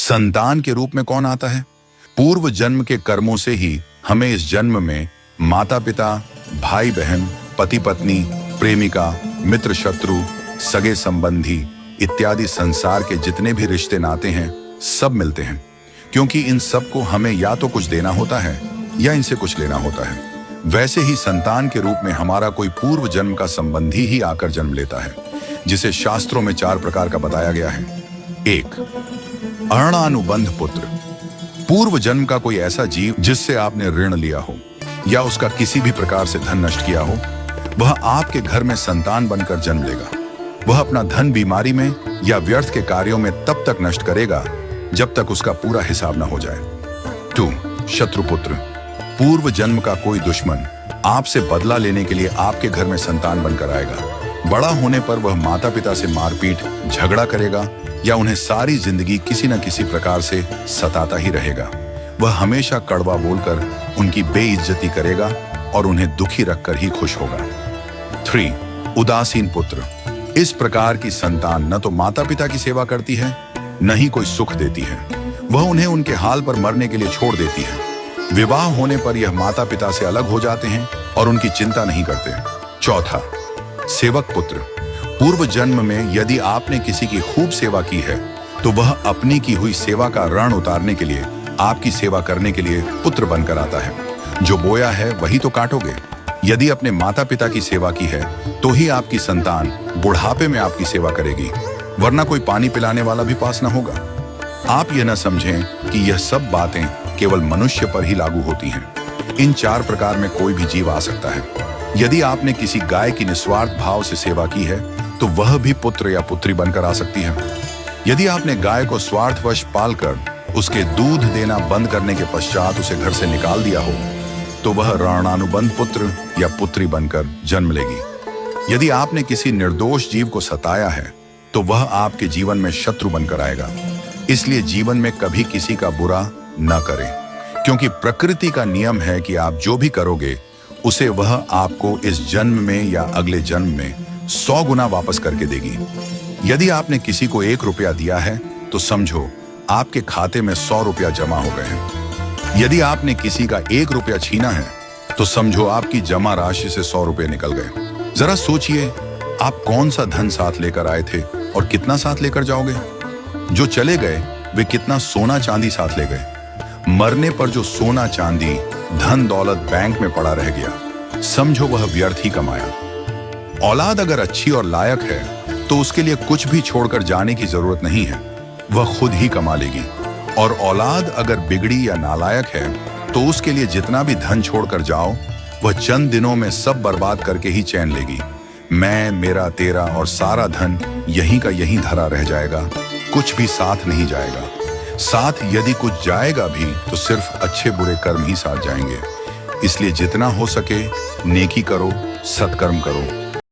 संतान के रूप में कौन आता है? पूर्व जन्म के कर्मों से ही हमें इस जन्म में माता पिता, भाई बहन, पति पत्नी, प्रेमिका, मित्र शत्रु, सगे संबंधी इत्यादि संसार के जितने भी रिश्ते नाते हैं सब मिलते हैं, क्योंकि इन सब को हमें या तो कुछ देना होता है या इनसे कुछ लेना होता है। वैसे ही संतान के रूप में हमारा कोई पूर्व जन्म का संबंधी ही आकर जन्म लेता है, जिसे शास्त्रों में 4 प्रकार का बताया गया है। 1. अणानुबंध पुत्र। पूर्व जन्म का कोई ऐसा जीव जिससे आपने ऋण लिया हो या उसका किसी भी प्रकार से धन नष्ट किया हो, वह आपके घर में संतान बनकर जन्म लेगा। वह अपना धन बीमारी में या व्यर्थ के कार्यों में तब तक नष्ट करेगा जब तक उसका पूरा हिसाब न हो जाए। 2. शत्रुपुत्र। पूर्व जन्म का कोई दुश्मन आपसे बदला लेने के लिए आपके घर में संतान बनकर आएगा। बड़ा होने पर वह माता पिता से मारपीट, झगड़ा करेगा या उन्हें सारी जिंदगी किसी न किसी प्रकार से सताता ही रहेगा। वह हमेशा कड़वा बोलकर उनकी बेइज्जती करेगा और उन्हें दुखी रखकर ही खुश होगा। 3. उदासीन पुत्र। इस प्रकार की संतान न तो माता पिता की सेवा करती है, न ही कोई सुख देती है। वह उन्हें उनके हाल पर मरने के लिए छोड़ देती है। विवाह होने पर यह माता पिता से अलग हो जाते हैं और उनकी चिंता नहीं करते। 4. सेवक पुत्र। पूर्व जन्म में यदि आपने किसी की खूब सेवा की है तो वह अपनी की हुई सेवा का ऋण उतारने के लिए आपकी सेवा करने के लिए पुत्र बनकर आता है। जो बोया है वही तो काटोगे। यदि अपने माता पिता की सेवा की है तो ही आपकी संतान बुढ़ापे में आपकी सेवा करेगी, वरना कोई पानी पिलाने वाला भी पास न होगा। आप यह न समझें कि यह सब बातें केवल मनुष्य पर ही लागू होती हैं। इन 4 प्रकार में कोई भी जीव आ सकता है। यदि आपने किसी गाय की निस्वार्थ भाव से सेवा की है तो वह भी पुत्र या पुत्री बनकर आ सकती है। यदि आपने गाय को स्वार्थवश पालकर उसके दूध देना बंद करने के पश्चात उसे घर से निकाल दिया हो तो वह ऋणानुबंध पुत्र या पुत्री बनकर जन्म लेगी। यदि आपने किसी निर्दोष जीव को सताया है तो वह आपके जीवन में शत्रु बनकर आएगा। इसलिए जीवन में कभी किसी का बुरा न करें, क्योंकि प्रकृति का नियम है कि आप जो भी करोगे उसे वह आपको इस जन्म में या अगले जन्म में 100 गुना वापस करके देगी। यदि आपने किसी को 1 रुपया दिया है तो समझो आपके खाते में 100 रुपया जमा हो गए हैं। यदि आपने किसी का 1 रुपया छीना है तो समझो आपकी जमा राशि से 100 रुपये निकल गए। जरा सोचिए, आप कौन सा धन साथ लेकर आए थे और कितना साथ लेकर जाओगे? जो चले गए वे कितना सोना चांदी साथ ले गए? मरने पर जो सोना चांदी धन दौलत बैंक में पड़ा रह गया, समझो वह व्यर्थ ही कमाया। औलाद अगर अच्छी और लायक है तो उसके लिए कुछ भी छोड़कर जाने की जरूरत नहीं है, वह खुद ही कमा लेगी। और औलाद अगर बिगड़ी या नालायक है तो उसके लिए जितना भी धन छोड़कर जाओ वह चंद दिनों में सब बर्बाद करके ही चैन लेगी। मैं, मेरा, तेरा और सारा धन यहीं का यहीं धरा रह जाएगा, कुछ भी साथ नहीं जाएगा। साथ यदि कुछ जाएगा भी तो सिर्फ अच्छे बुरे कर्म ही साथ जाएंगे। इसलिए जितना हो सके नेकी करो, सत्कर्म करो।